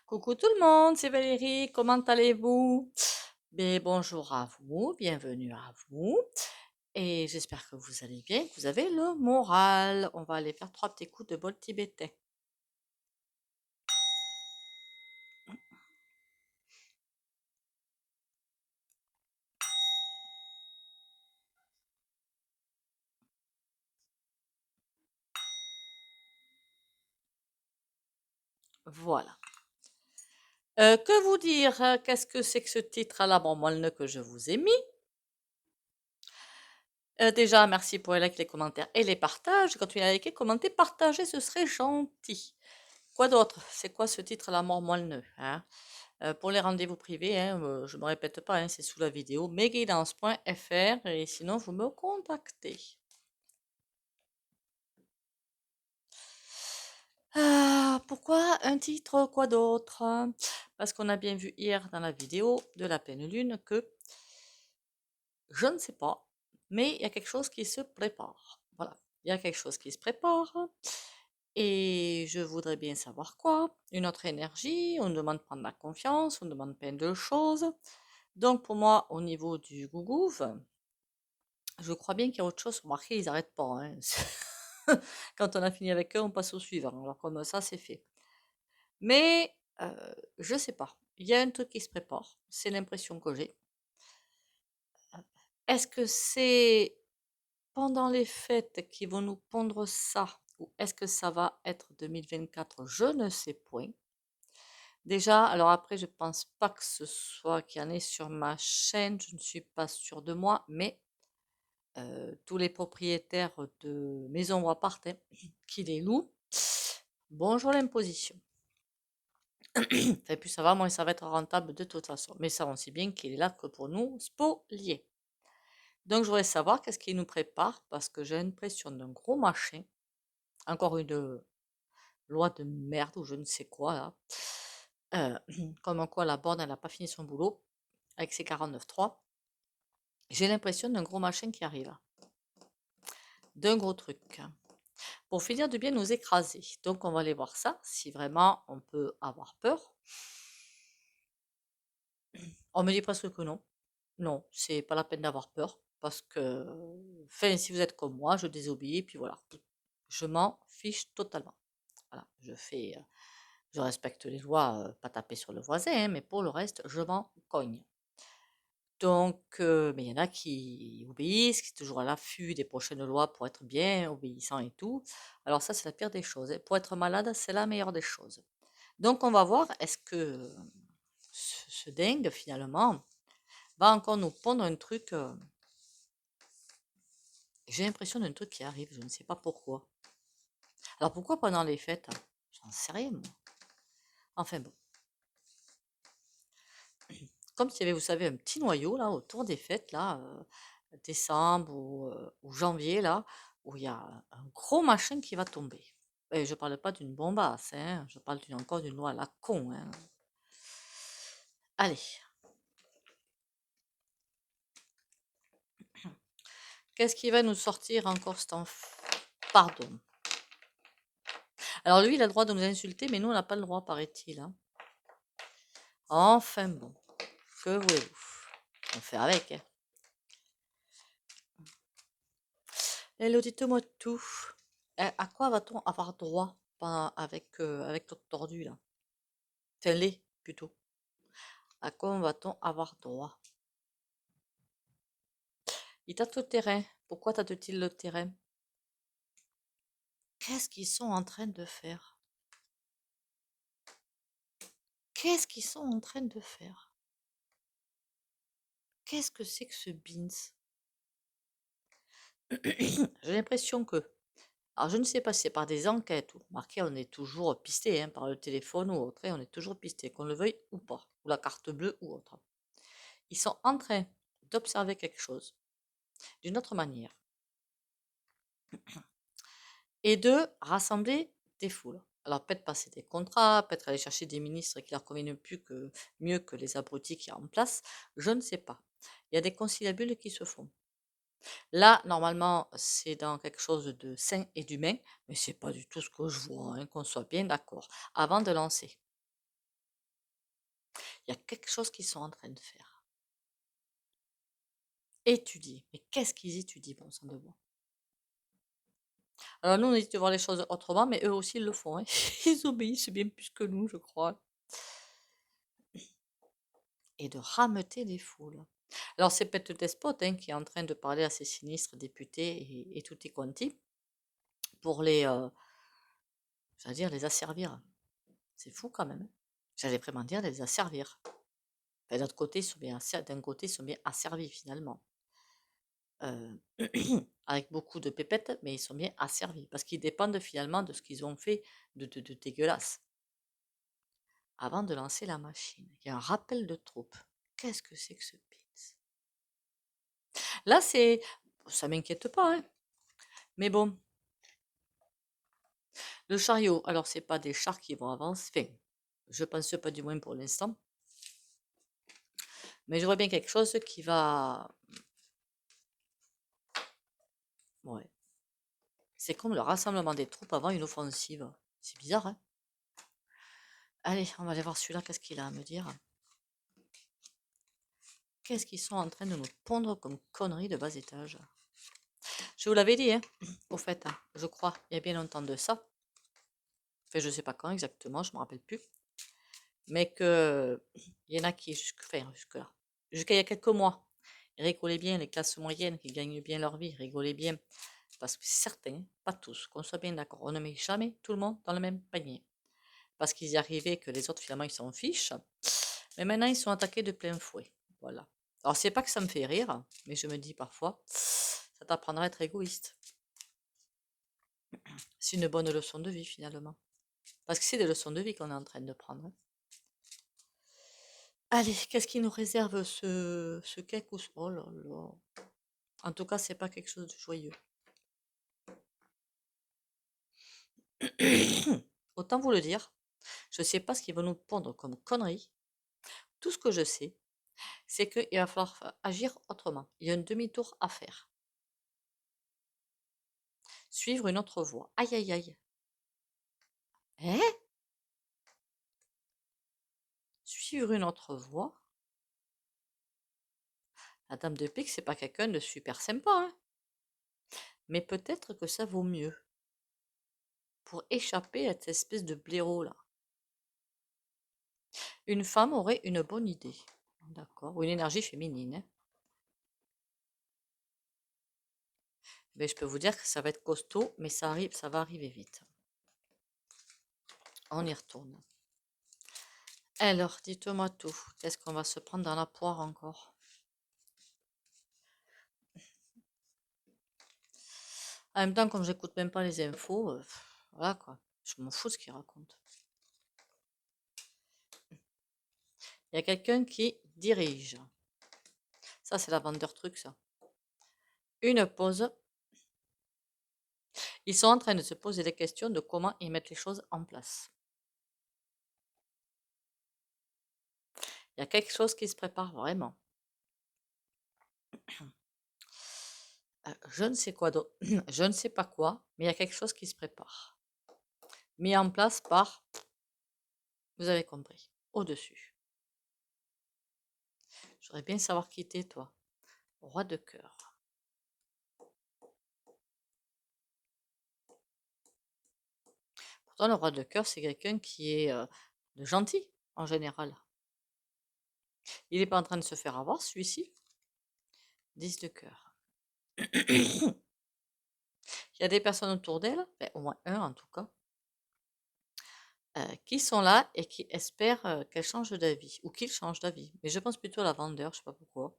Coucou tout le monde, c'est Valérie, comment allez-vous? Ben, bonjour à vous, bienvenue à vous, et j'espère que vous allez bien, que vous avez le moral. On va aller faire trois petits coups de bol tibétain. Voilà. Que vous dire? Qu'est-ce que c'est que ce titre à la moelle que je vous ai mis? Déjà, merci pour les likes, les commentaires et les partages. Continuez à liker, commenter, partager, ce serait gentil. Quoi d'autre? C'est quoi ce titre à la mort moelle, hein? Pour les rendez-vous privés, hein, je ne me répète pas, hein, c'est sous la vidéo, mesguidance.fr et sinon vous me contactez. Pourquoi un titre, quoi d'autre? Parce qu'on a bien vu hier dans la vidéo de la pleine lune que je ne sais pas, mais il y a quelque chose qui se prépare. Voilà, il y a quelque chose qui se prépare et je voudrais bien savoir quoi. Une autre énergie, on demande de prendre la confiance, on demande plein de choses. Donc pour moi, au niveau du gougouf, je crois bien qu'il y a autre chose. Remarquez, ils n'arrêtent pas, hein. Quand on a fini avec eux, on passe au suivant. Alors comme ça, c'est fait. Mais je sais pas. Il y a un truc qui se prépare. C'est l'impression que j'ai. Est-ce que c'est pendant les fêtes qu'ils vont nous pondre ça? Ou est-ce que ça va être 2024? Je ne sais point. Déjà, alors après, je pense pas que ce soit qu'il y en ait sur ma chaîne. Je ne suis pas sûre de moi. Mais tous les propriétaires de maisons ou appartements qui les louent, bonjour l'imposition. Et plus ça va, moins ça va être rentable de toute façon. Mais ça, on sait bien qu'il est là que pour nous spolier. Donc, je voudrais savoir qu'est-ce qu'il nous prépare parce que j'ai l'impression d'un gros machin. Encore une loi de merde ou je ne sais quoi là. Comme quoi la borne, elle n'a pas fini son boulot avec ses 49.3. J'ai l'impression d'un gros machin qui arrive. D'un gros truc. Pour finir de bien nous écraser. Donc on va aller voir ça, si vraiment on peut avoir peur. On me dit presque que non. Non, c'est pas la peine d'avoir peur. Parce que, enfin, si vous êtes comme moi, je désobéis, puis voilà. Je m'en fiche totalement. Voilà, je respecte les lois, pas taper sur le voisin, hein, mais pour le reste, je m'en cogne. Donc, mais il y en a qui obéissent, qui sont toujours à l'affût des prochaines lois pour être bien obéissants et tout. Alors ça, c'est la pire des choses, hein. Pour être malade, c'est la meilleure des choses. Donc on va voir, est-ce que ce dingue, finalement, va encore nous pondre un truc. J'ai l'impression d'un truc qui arrive, je ne sais pas pourquoi. Alors pourquoi pendant les fêtes? J'en sais rien, moi. Enfin bon. Comme s'il y avait, vous savez, un petit noyau, là, autour des fêtes, là, décembre ou janvier, là, où il y a un gros machin qui va tomber. Et je parle pas d'une bombasse, hein, je parle encore d'une loi à la con, hein. Allez, qu'est-ce qui va nous sortir encore cet Pardon. Alors lui, il a le droit de nous insulter, mais nous, on n'a pas le droit, paraît-il, hein. Enfin bon, que voulez-vous? On fait avec, hein. Hello, dites-moi tout. À quoi va-t-on avoir droit avec notre tordu, là? Enfin, les, plutôt. À quoi va-t-on avoir droit? Il tâte le terrain. Pourquoi tâte-t-il le terrain? Qu'est-ce qu'ils sont en train de faire? Qu'est-ce qu'ils sont en train de faire? Qu'est-ce que c'est que ce Beans? J'ai l'impression que... Alors, je ne sais pas si c'est par des enquêtes ou marqué, on est toujours pisté, hein, par le téléphone ou autre, hein, on est toujours pisté, qu'on le veuille ou pas, ou la carte bleue ou autre. Ils sont en train d'observer quelque chose d'une autre manière et de rassembler des foules. Alors peut-être passer des contrats, peut-être aller chercher des ministres qui leur conviennent mieux que les abrutis qui sont en place, je ne sais pas. Il y a des conciliabules qui se font. Là, normalement, c'est dans quelque chose de sain et d'humain, mais c'est pas du tout ce que je vois, hein, qu'on soit bien d'accord, avant de lancer. Il y a quelque chose qu'ils sont en train de faire. Étudier. Mais qu'est-ce qu'ils étudient, bon sang de bois? Alors nous, on essaie de voir les choses autrement, mais eux aussi, ils le font, hein. Ils obéissent bien plus que nous, je crois. Et de rameuter les foules. Alors c'est peut-être le despote hein, qui est en train de parler à ses sinistres députés et tutti quanti pour j'allais dire, les asservir. C'est fou quand même, hein. J'allais vraiment dire les asservir. Enfin, d'un côté, ils sont bien asservis finalement. Avec beaucoup de pépettes, mais ils sont bien asservis parce qu'ils dépendent finalement de ce qu'ils ont fait de dégueulasse avant de lancer la machine. Il y a un rappel de troupes. Qu'est-ce que c'est que ce pins? Là, ça m'inquiète pas, hein. Mais bon, le chariot, alors c'est pas des chars qui vont avancer. Enfin, je pense pas du moins pour l'instant. Mais je vois bien quelque chose qui va. Ouais. C'est comme le rassemblement des troupes avant une offensive. C'est bizarre, hein? Allez, on va aller voir celui-là, qu'est-ce qu'il a à me dire. Qu'est-ce qu'ils sont en train de nous pondre comme conneries de bas étage? Je vous l'avais dit, hein, au fait, hein, je crois, il y a bien longtemps de ça. Enfin, je sais pas quand exactement, je me rappelle plus. Mais que il y en a qui, jusque-là, jusqu'à il y a quelques mois, ils rigolaient bien, les classes moyennes qui gagnent bien leur vie, rigolaient bien. Parce que certains, pas tous, qu'on soit bien d'accord, on ne met jamais tout le monde dans le même panier. Parce qu'ils y arrivaient, que les autres, finalement, ils s'en fichent. Mais maintenant, ils sont attaqués de plein fouet. Voilà. Alors, c'est pas que ça me fait rire, mais je me dis parfois, ça t'apprendra à être égoïste. C'est une bonne leçon de vie, finalement. Parce que c'est des leçons de vie qu'on est en train de prendre, hein. Allez, qu'est-ce qui nous réserve ce cake ou oh là là. En tout cas, c'est pas quelque chose de joyeux. Autant vous le dire, je sais pas ce qu'ils vont nous pondre comme conneries. Tout ce que je sais, c'est qu'il va falloir agir autrement. Il y a un demi-tour à faire. Suivre une autre voie. Aïe aïe aïe. Hein? Suivre une autre voie? La dame de pique, c'est pas quelqu'un de super sympa, hein. Mais peut-être que ça vaut mieux pour échapper à cette espèce de blaireau là. Une femme aurait une bonne idée. D'accord. Ou une énergie féminine, hein. Mais je peux vous dire que ça va être costaud, mais ça va arriver vite. On y retourne. Alors, dites-moi tout. Qu'est-ce qu'on va se prendre dans la poire encore? En même temps, comme j'écoute même pas les infos, voilà quoi. Je m'en fous de ce qu'ils racontent. Il y a quelqu'un qui dirige. Ça, c'est la vendeur truc, ça. Une pause. Ils sont en train de se poser des questions de comment ils mettent les choses en place. Il y a quelque chose qui se prépare vraiment. Je ne sais quoi d'autre. Je ne sais pas quoi, mais il y a quelque chose qui se prépare. Mis en place par, vous avez compris, au-dessus. Je voudrais bien savoir qui t'es, toi. Roi de cœur. Pourtant, le roi de cœur, c'est quelqu'un qui est de gentil, en général. Il n'est pas en train de se faire avoir, celui-ci. 10 de cœur. Il y a des personnes autour d'elle, ben, au moins un en tout cas, qui sont là et qui espèrent qu'elle change d'avis, ou qu'il change d'avis. Mais je pense plutôt à la vendeur, je sais pas pourquoi.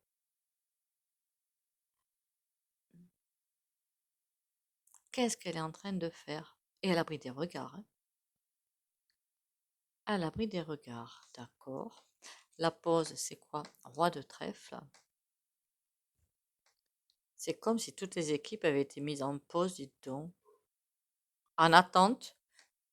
Qu'est-ce qu'elle est en train de faire? Et à l'abri des regards, hein. À l'abri des regards, d'accord. La pose, c'est quoi? Roi de trèfle. C'est comme si toutes les équipes avaient été mises en pause, dites donc, en attente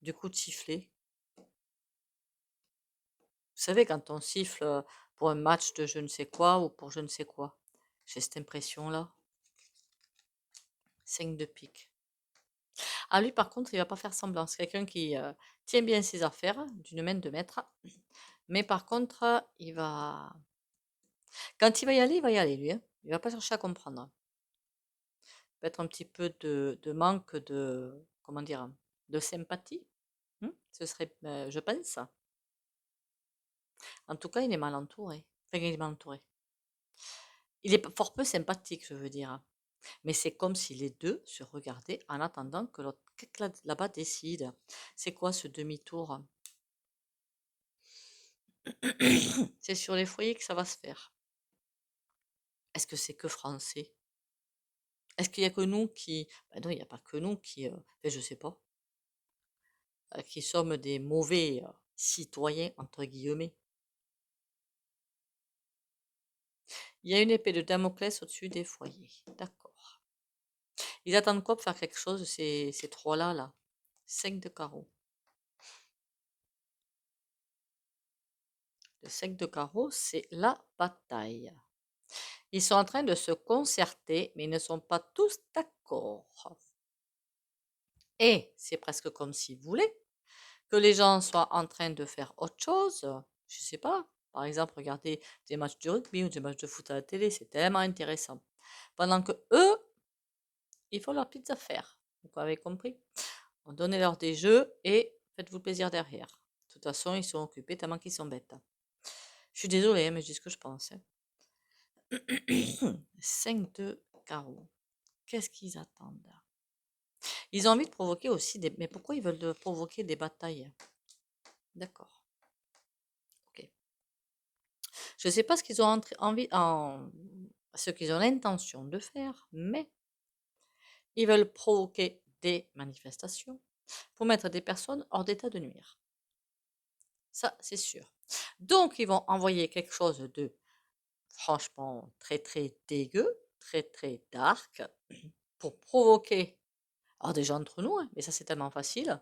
du coup de sifflet. Vous savez, quand on siffle pour un match de je ne sais quoi ou pour je ne sais quoi, j'ai cette impression-là. 5 de pique. Ah, lui, par contre, il va pas faire semblant. C'est quelqu'un qui tient bien ses affaires d'une main de maître. Mais par contre, quand il va y aller, lui, hein. Il va pas chercher à comprendre. Peut-être un petit peu de manque de, comment dire, de sympathie. Ce serait, je pense. En tout cas, il est mal entouré. Enfin, il est mal entouré. Il est fort peu sympathique, je veux dire. Mais c'est comme si les deux se regardaient en attendant que l'autre là-bas décide. C'est quoi ce demi-tour? C'est sur les foyers que ça va se faire. Est-ce que c'est que français? Est-ce qu'il y a que nous qui... Ben non, il n'y a pas que nous qui... enfin, je sais pas. Qui sommes des mauvais citoyens, entre guillemets. Il y a une épée de Damoclès au-dessus des foyers. D'accord. Ils attendent quoi pour faire quelque chose, ces trois-là, là? 5 de carreau. Le 5 de carreau, c'est la bataille. Ils sont en train de se concerter, mais ils ne sont pas tous d'accord. Et c'est presque comme s'ils voulaient que les gens soient en train de faire autre chose. Je sais pas. Par exemple, regarder des matchs de rugby ou des matchs de foot à la télé, c'est tellement intéressant. Pendant que eux, ils font leurs petites affaires. Vous avez compris? On donnez-leur des jeux et faites-vous plaisir derrière. De toute façon, ils sont occupés tellement qu'ils sont bêtes. Je suis désolée, hein, mais je dis ce que je pense. 5 de carreau. Qu'est-ce qu'ils attendent? Ils ont envie de provoquer aussi des... Mais pourquoi ils veulent provoquer des batailles? D'accord. Ok. Je ne sais pas ce qu'ils ont envie, ce qu'ils ont l'intention de faire, mais ils veulent provoquer des manifestations pour mettre des personnes hors d'état de nuire. Ça, c'est sûr. Donc, ils vont envoyer quelque chose de franchement très très dégueu, très très dark, pour provoquer. Alors déjà entre nous, hein, mais ça c'est tellement facile.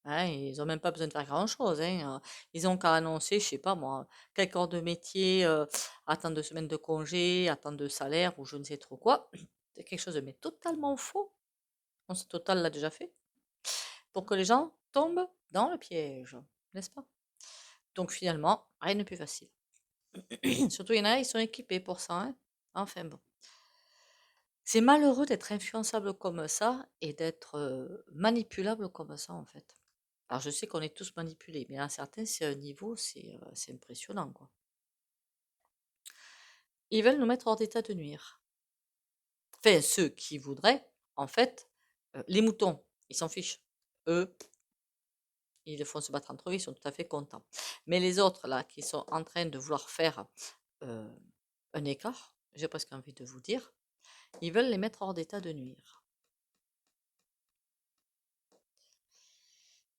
Hein, ils n'ont même pas besoin de faire grand-chose. Hein. Ils ont qu'à annoncer, je sais pas moi, quel corps de métier, attendre 2 semaines de congé, attendre de salaire ou je ne sais trop quoi. C'est quelque chose de mais totalement faux. On ce total l'a déjà fait. Pour que les gens tombent dans le piège, n'est-ce pas? Donc finalement, rien de plus facile. Surtout, il y en a, ils sont équipés pour ça. Hein. Enfin bon. C'est malheureux d'être influençable comme ça et d'être manipulable comme ça, en fait. Alors, je sais qu'on est tous manipulés, mais à certains niveaux, c'est impressionnant, quoi. Ils veulent nous mettre hors d'état de nuire. Enfin, ceux qui voudraient, en fait, les moutons, ils s'en fichent. Eux, ils font se battre entre eux, ils sont tout à fait contents. Mais les autres, là, qui sont en train de vouloir faire euh, un écart, j'ai presque envie de vous dire, ils veulent les mettre hors d'état de nuire.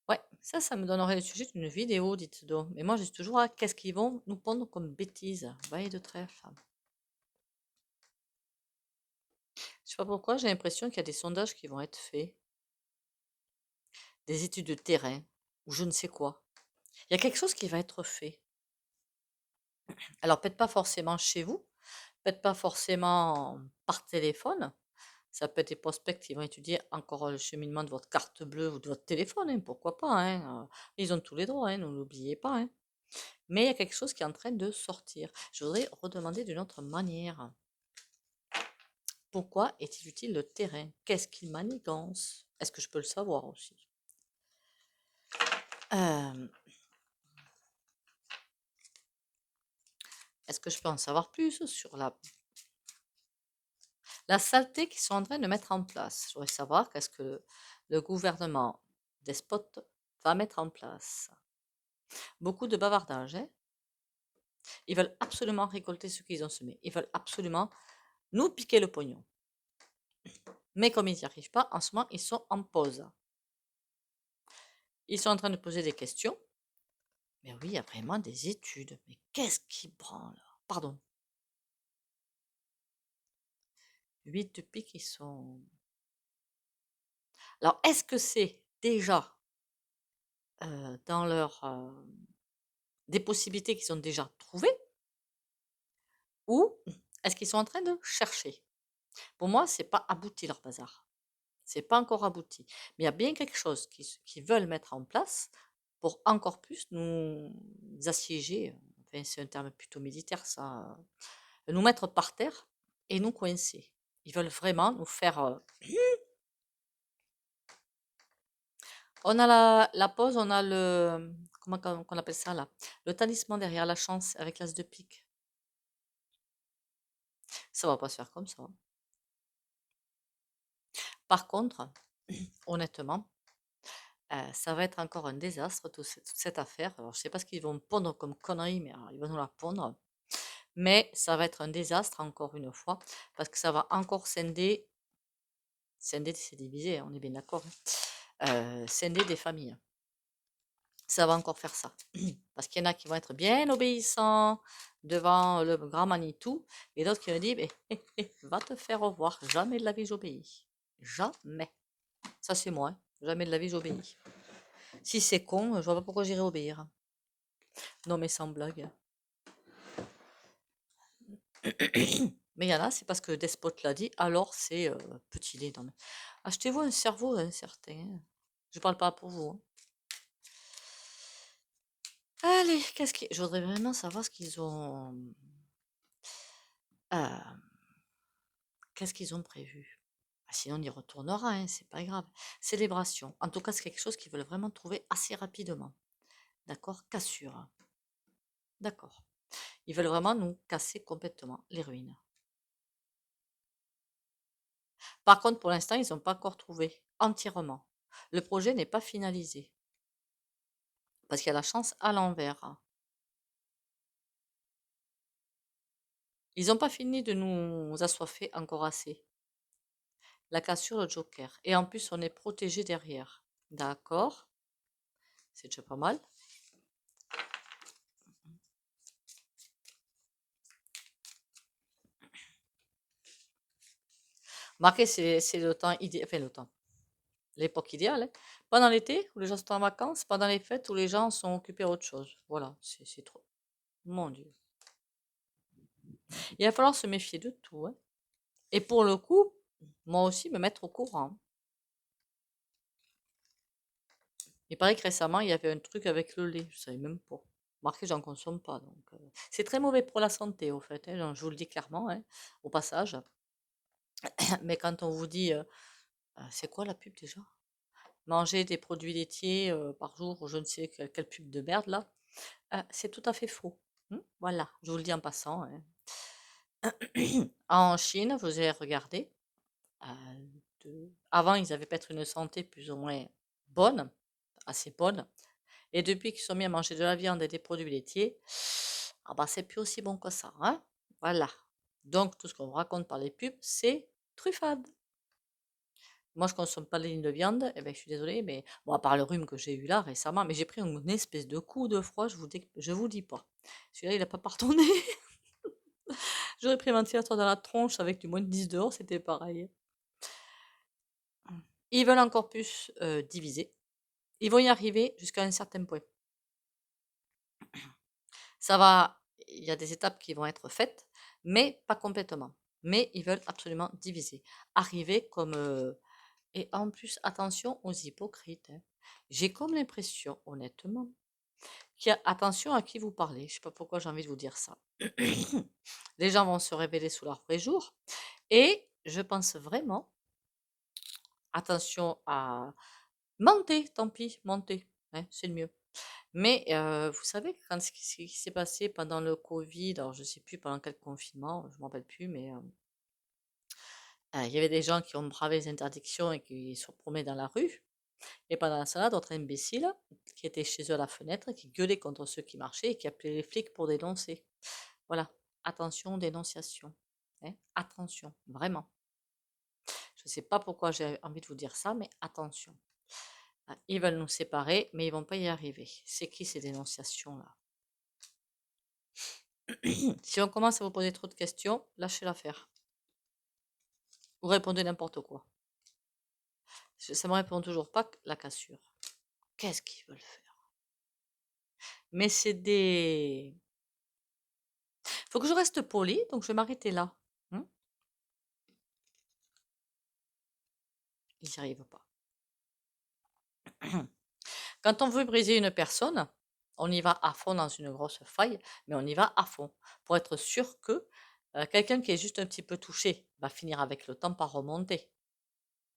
Ouais, ça me donnerait le sujet d'une vidéo, dites donc. Mais moi, je dis toujours, qu'est-ce qu'ils vont nous pondre comme bêtises? Vaille de trèfle. Je sais pas pourquoi, j'ai l'impression qu'il y a des sondages qui vont être faits, des études de terrain, ou je ne sais quoi. Il y a quelque chose qui va être fait. Alors, peut-être pas forcément chez vous, peut-être pas forcément par téléphone. Ça peut être des prospects qui vont étudier encore le cheminement de votre carte bleue ou de votre téléphone, hein, pourquoi pas. Hein, ils ont tous les droits, hein, ne l'oubliez pas. Hein. Mais il y a quelque chose qui est en train de sortir. Je voudrais redemander d'une autre manière. Pourquoi est-il utile le terrain? Qu'est-ce qu'il manigance? Est-ce que je peux le savoir aussi? Est-ce que je peux en savoir plus sur la saleté qu'ils sont en train de mettre en place? Je voudrais savoir qu'est-ce que le gouvernement despote va mettre en place. Beaucoup de bavardage. Hein. Ils veulent absolument récolter ce qu'ils ont semé. Ils veulent absolument nous piquer le pognon. Mais comme ils n'y arrivent pas, en ce moment, ils sont en pause. Ils sont en train de poser des questions. Mais oui, il y a vraiment des études. Mais qu'est-ce qui branle? Pardon. 8 de pique, ils sont... Alors, est-ce que c'est déjà dans leur... des possibilités qu'ils ont déjà trouvées? Ou est-ce qu'ils sont en train de chercher? Pour moi, c'est pas abouti leur bazar. C'est pas encore abouti. Mais il y a bien quelque chose qu'ils veulent mettre en place pour encore plus nous assiéger, enfin c'est un terme plutôt militaire ça, nous mettre par terre et nous coincer. Ils veulent vraiment nous faire... On a la pause, on a le... Comment qu'on appelle ça là? Le talisman derrière la chance avec l'as de pique. Ça va pas se faire comme ça. Par contre, honnêtement, ça va être encore un désastre, toute cette affaire. Alors, je sais pas ce qu'ils vont pondre comme connerie, mais alors, ils vont nous la pondre. Mais ça va être un désastre, encore une fois, parce que ça va encore scinder, scinder, c'est divisé, hein, on est bien d'accord, hein, scinder des familles. Ça va encore faire ça. Parce qu'il y en a qui vont être bien obéissants devant le grand Manitou, et d'autres qui vont dire, va te faire revoir, jamais de la vie j'obéis. Jamais. Ça c'est moi, hein. Jamais de la vie j'obéis. Si c'est con, je vois pas pourquoi j'irais obéir. Non mais sans blague. Mais il y en a, c'est parce que Despote l'a dit, alors c'est petit lait. Non, mais... Achetez-vous un cerveau incertain. Hein. Je parle pas pour vous. Hein. Allez, je voudrais vraiment savoir ce qu'ils ont... Qu'est-ce qu'ils ont prévu? Sinon, on y retournera, hein, c'est pas grave. Célébration. En tout cas, c'est quelque chose qu'ils veulent vraiment trouver assez rapidement. D'accord? Cassure. D'accord. Ils veulent vraiment nous casser complètement les ruines. Par contre, pour l'instant, ils n'ont pas encore trouvé entièrement. Le projet n'est pas finalisé. Parce qu'il y a la chance à l'envers. Ils n'ont pas fini de nous assoiffer encore assez. La cassure, le joker. Et en plus, on est protégé derrière. D'accord. C'est déjà pas mal. Marquez, c'est le temps idéal. Enfin, le temps. L'époque idéale. Hein. Pendant l'été, où les gens sont en vacances. Pendant les fêtes, où les gens sont occupés à autre chose. Voilà, c'est trop. Mon Dieu. Il va falloir se méfier de tout. Hein. Et pour le coup, moi aussi, me mettre au courant. Il paraît que récemment, il y avait un truc avec le lait. Je savais même pas. Marqué, j'en consomme pas. Donc, c'est très mauvais pour la santé, au fait. Hein, je vous le dis clairement, hein, au passage. Mais quand on vous dit, c'est quoi la pub déjà? Manger des produits laitiers par jour, je ne sais quelle pub de merde là. C'est tout à fait faux. Voilà, je vous le dis en passant. Hein. En Chine, vous avez regardé. Avant, ils avaient peut-être une santé plus ou moins bonne, assez bonne. Et depuis qu'ils sont mis à manger de la viande et des produits laitiers, ah bah c'est plus aussi bon que ça. Hein. Voilà. Donc, tout ce qu'on vous raconte par les pubs, c'est truffade. Moi, je consomme pas de ligne de viande, eh ben, je suis désolée, mais bon, à part le rhume que j'ai eu là récemment, mais j'ai pris une espèce de coup de froid, je vous dis pas. Celui-là, il a pas pardonné. J'aurais pris un ventilateur dans la tronche avec du moins de 10 dehors, c'était pareil. Ils veulent encore plus diviser. Ils vont y arriver jusqu'à un certain point. Ça va, il y a des étapes qui vont être faites, mais pas complètement. Mais ils veulent absolument diviser. Arriver comme... Et en plus, attention aux hypocrites. Hein. J'ai comme l'impression, honnêtement, attention à qui vous parlez. Je ne sais pas pourquoi j'ai envie de vous dire ça. Les gens vont se révéler sous leur vrai jour. Et je pense vraiment, attention à... Mentez, tant pis, mentez. Hein, c'est le mieux. Mais vous savez, quand ce qui s'est passé pendant le Covid, alors je ne sais plus pendant quel confinement, je ne me rappelle plus, mais il y avait des gens qui ont bravé les interdictions et qui se promenaient dans la rue. Et pendant cela, d'autres imbéciles qui étaient chez eux à la fenêtre, qui gueulaient contre ceux qui marchaient et qui appelaient les flics pour dénoncer. Voilà, attention, dénonciation. Hein. Attention, vraiment. Je ne sais pas pourquoi j'ai envie de vous dire ça, mais attention. Ils veulent nous séparer, mais ils ne vont pas y arriver. C'est qui ces dénonciations-là? Si on commence à vous poser trop de questions, lâchez l'affaire. Vous répondez n'importe quoi. Ça me répond toujours pas la cassure. Qu'est-ce qu'ils veulent faire? Mais c'est des... Faut que je reste poli, donc je vais m'arrêter là. Ils n'y arrivent pas. Quand on veut briser une personne, on y va à fond dans une grosse faille, mais on y va à fond pour être sûr que quelqu'un qui est juste un petit peu touché va finir avec le temps par remonter.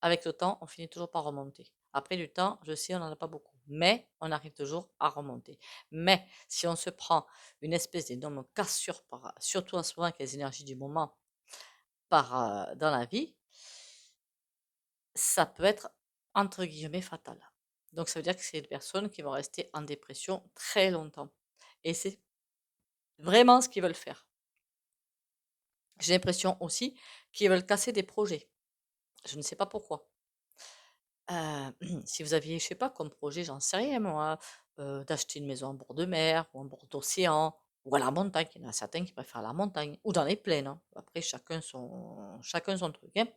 Avec le temps, on finit toujours par remonter. Après du temps, je sais, on n'en a pas beaucoup, mais on arrive toujours à remonter. Mais si on se prend une espèce d'énorme cassure, surtout en ce moment avec les énergies du moment, dans la vie, ça peut être entre guillemets fatal. Donc ça veut dire que c'est des personnes qui vont rester en dépression très longtemps. Et c'est vraiment ce qu'ils veulent faire. J'ai l'impression aussi qu'ils veulent casser des projets. Je ne sais pas pourquoi. Si vous aviez, je sais pas, comme projet, j'en sais rien moi, d'acheter une maison en bord de mer ou en bord d'océan ou à la montagne, il y en a certains qui préfèrent la montagne ou dans les plaines, hein. Après chacun son truc, hein.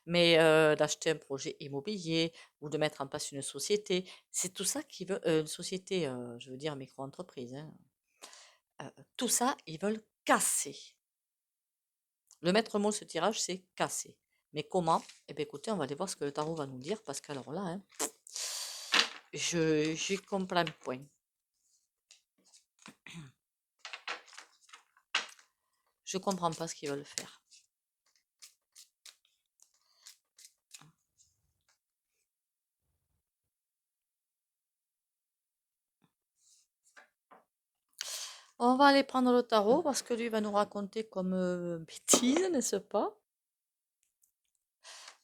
Mais d'acheter un projet immobilier ou de mettre en place une société, c'est tout ça qui veut une société, je veux dire micro-entreprise, hein. Tout ça, ils veulent casser. Le maître mot de ce tirage, c'est casser. Mais comment? Eh bien, écoutez, on va aller voir ce que le tarot va nous dire, parce qu'alors là, hein, j'y comprends point. Je comprends pas ce qu'ils veulent faire. On va aller prendre le tarot, parce que lui va nous raconter comme bêtise, n'est-ce pas?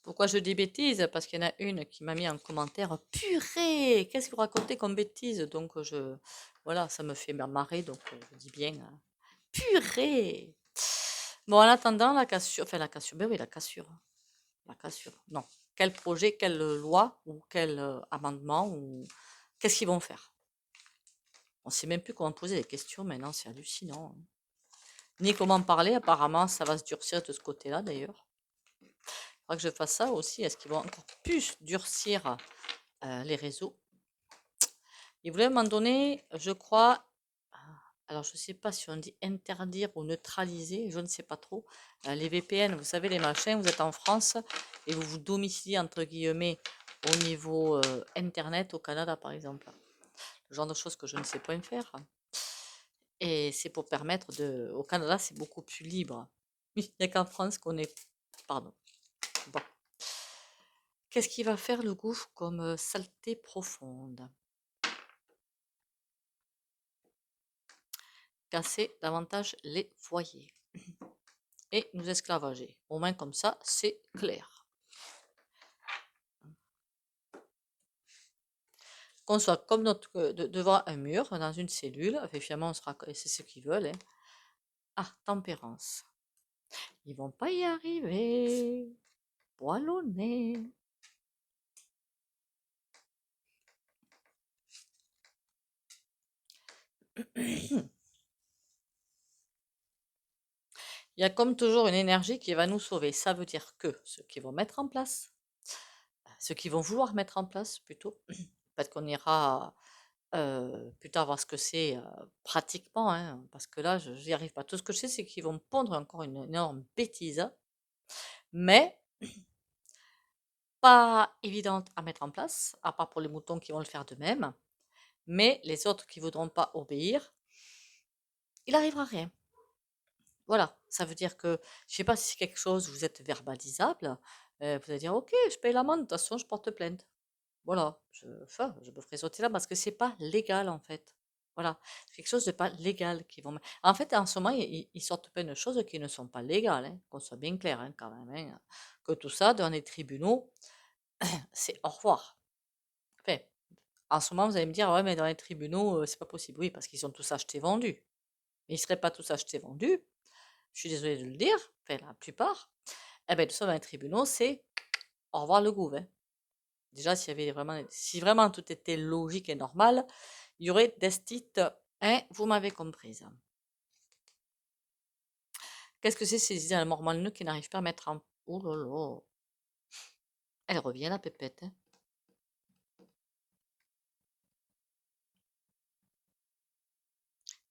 Pourquoi je dis bêtise? Parce qu'il y en a une qui m'a mis en commentaire, purée, qu'est-ce que vous racontez comme bêtise? Donc voilà, ça me fait marrer, donc je dis bien, purée. Bon, en attendant, la cassure, ben oui, la cassure, non. Quel projet, quelle loi ou quel amendement ou qu'est-ce qu'ils vont faire? On ne sait même plus comment poser des questions maintenant, c'est hallucinant, hein. Ni comment parler, apparemment, ça va se durcir de ce côté-là d'ailleurs. Il faudra que je fasse ça aussi. Est-ce qu'ils vont encore plus durcir les réseaux? Ils voulaient à un moment donné, je crois, alors je ne sais pas si on dit interdire ou neutraliser, je ne sais pas trop, les VPN, vous savez, les machins, vous êtes en France et vous vous domiciliez entre guillemets au niveau Internet au Canada par exemple. Le genre de choses que je ne sais pas faire. Et c'est pour permettre de... Au Canada, c'est beaucoup plus libre. Il n'y a qu'en France qu'on est... Pardon. Bon. Qu'est-ce qu'il va faire le gouffre comme saleté profonde? Casser davantage les foyers et nous esclavager. Au moins comme ça, c'est clair. Qu'on soit comme devant un mur, dans une cellule, finalement, c'est ce qu'ils veulent, hein. Ah, tempérance. Ils vont pas y arriver. Poilonné. Il y a comme toujours une énergie qui va nous sauver. Ça veut dire que ceux qui vont mettre en place, ceux qui vont vouloir mettre en place plutôt, peut-être qu'on ira plus tard voir ce que c'est pratiquement, hein, parce que là, je n'y arrive pas. Tout ce que je sais, c'est qu'ils vont pondre encore une énorme bêtise, mais pas évidente à mettre en place, à part pour les moutons qui vont le faire d'eux-mêmes. Mais les autres qui voudront pas obéir, il n'arrivera rien. Voilà, ça veut dire que, je sais pas si c'est quelque chose, vous êtes verbalisable, vous allez dire, ok, je paye l'amende, de toute façon, je porte plainte. Voilà, je me ferai sauter là parce que c'est pas légal en fait. Voilà, c'est quelque chose de pas légal qu'ils vont. En fait, en ce moment, ils sortent plein de choses qui ne sont pas légales, hein, qu'on soit bien clair, hein, quand même, hein. Que tout ça, dans les tribunaux, c'est au revoir. Enfin, en ce moment, vous allez me dire, ouais, mais dans les tribunaux, c'est pas possible. Oui, parce qu'ils sont tous achetés vendus. Mais ils seraient pas tous achetés vendus. Je suis désolée de le dire, enfin, la plupart. Eh bien, tout ça dans les tribunaux, c'est au revoir le gouv, hein. Déjà, si vraiment tout était logique et normal, il y aurait des titres, hein, vous m'avez comprise. Qu'est-ce que c'est ces idées mormonnes qui n'arrivent pas à mettre en... Oh là là, elle revient la pépette, hein.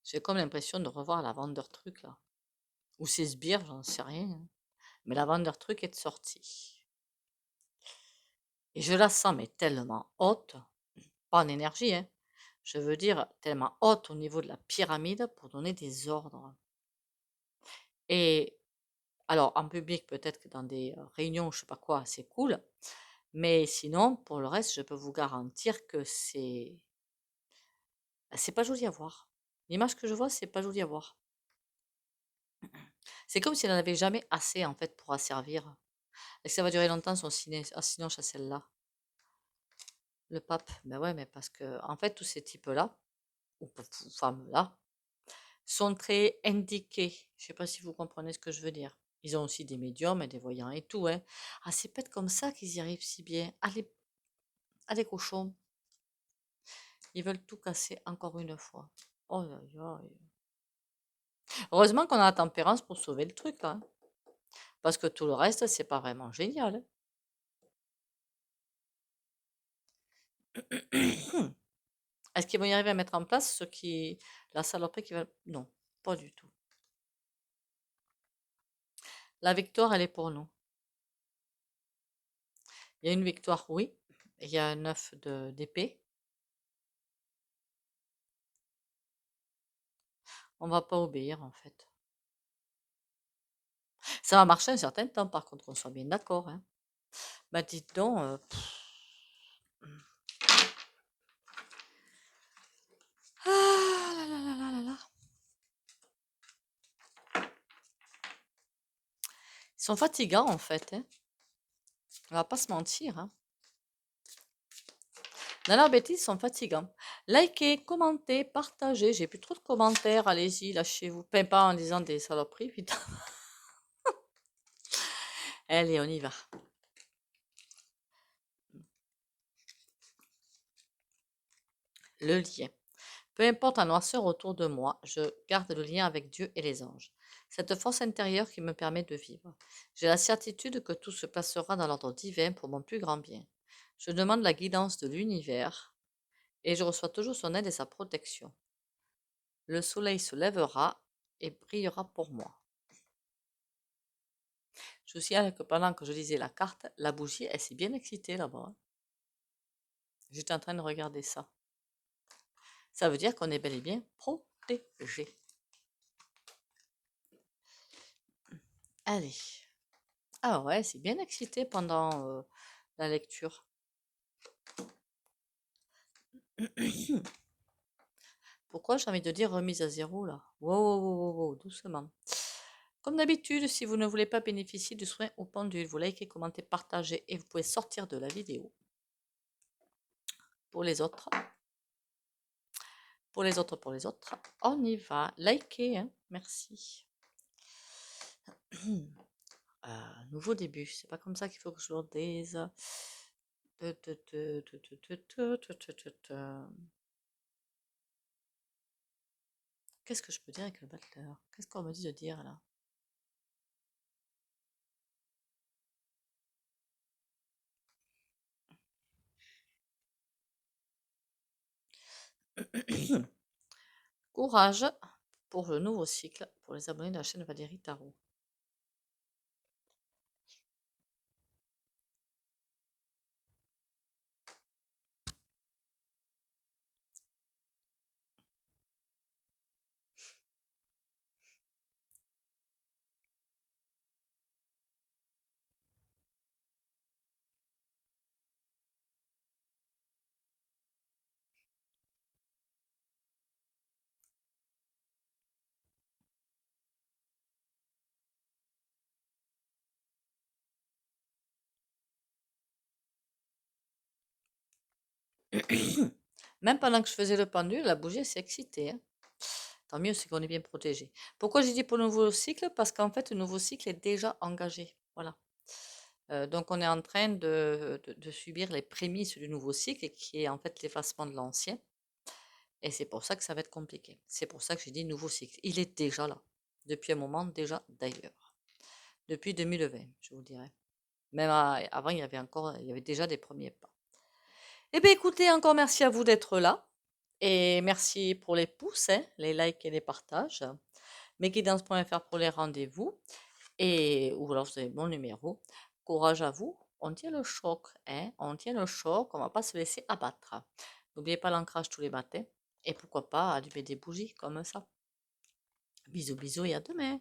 J'ai comme l'impression de revoir la vendeur truc là. Ou c'est sbire, j'en sais rien, hein. Mais la vendeur truc est sortie. Et je la sens mais tellement haute. pas en énergie, hein. Je veux dire tellement haute au niveau de la pyramide pour donner des ordres. Et alors en public, peut-être que dans des, réunions, je sais pas quoi, c'est cool, mais sinon, pour le reste, je peux vous garantir que c'est pas joli à voir. L'image que je vois, c'est pas joli à voir. C'est comme s'il en avait jamais assez, en fait, pour asservir. Et que ça va durer longtemps son cinoche à celle-là. Le pape, ben ouais, mais parce que, en fait, tous ces types-là, ou femmes-là, sont très indiqués. Je sais pas si vous comprenez ce que je veux dire. Ils ont aussi des médiums et des voyants et tout, hein. Ah, c'est peut-être comme ça qu'ils y arrivent si bien. Allez, cochons. Ils veulent tout casser encore une fois. Oh là là. Heureusement qu'on a la tempérance pour sauver le truc, là, hein. Parce que tout le reste, c'est pas vraiment génial, hein. Est-ce qu'ils vont y arriver à mettre en place la saloperie qui va... Non, pas du tout. La victoire, elle est pour nous. Il y a une victoire, oui. Il y a un œuf d'épée. On va pas obéir, en fait. Ça va marcher un certain temps, par contre, qu'on soit bien d'accord, hein. Bah, dites donc... Ah là là là là là là. Ils sont fatigants, en fait, hein. On va pas se mentir, hein. Dans leur bêtise, ils sont fatigants. Likez, commentez, partagez. J'ai plus trop de commentaires. Allez-y, lâchez-vous. Pas en disant des saloperies, putain. Allez, on y va. Le lien. Peu importe la noirceur autour de moi, je garde le lien avec Dieu et les anges. Cette force intérieure qui me permet de vivre. J'ai la certitude que tout se passera dans l'ordre divin pour mon plus grand bien. Je demande la guidance de l'univers et je reçois toujours son aide et sa protection. Le soleil se lèvera et brillera pour moi. Je vous signale que pendant que je lisais la carte, la bougie, elle s'est bien excitée là-bas, hein. J'étais en train de regarder ça. Ça veut dire qu'on est bel et bien protégé. Allez. Ah ouais, c'est bien excité pendant la lecture. Pourquoi j'ai envie de dire remise à zéro là? Wow, wow, wow, wow, wow, doucement. Comme d'habitude, si vous ne voulez pas bénéficier du soin au pendule, vous likez, commentez, partagez et vous pouvez sortir de la vidéo. Pour les autres, on y va. Likez, hein. Merci. Nouveau début, c'est pas comme ça qu'il faut que je le dise. Qu'est-ce que je peux dire avec le battleur? Qu'est-ce qu'on me dit de dire là? Courage pour le nouveau cycle pour les abonnés de la chaîne Valérie Tarot. Même pendant que je faisais le pendule, la bougie s'est excitée, hein. Tant mieux, c'est qu'on est bien protégé. Pourquoi j'ai dit pour le nouveau cycle? Parce qu'en fait, le nouveau cycle est déjà engagé. Voilà. Donc, on est en train de subir les prémices du nouveau cycle, qui est en fait l'effacement de l'ancien. Et c'est pour ça que ça va être compliqué. C'est pour ça que j'ai dit nouveau cycle. Il est déjà là. Depuis un moment déjà, d'ailleurs. Depuis 2020, je vous dirais. Même avant, il y avait déjà des premiers pas. Eh bien, écoutez, encore merci à vous d'être là. Et merci pour les pouces, hein, les likes et les partages. Mesguidances.fr pour les rendez-vous. Et ou alors vous avez mon numéro. Courage à vous. On tient le choc, hein. On tient le choc. On ne va pas se laisser abattre. N'oubliez pas l'ancrage tous les matins. Et pourquoi pas allumer des bougies comme ça. Bisous, bisous et à demain.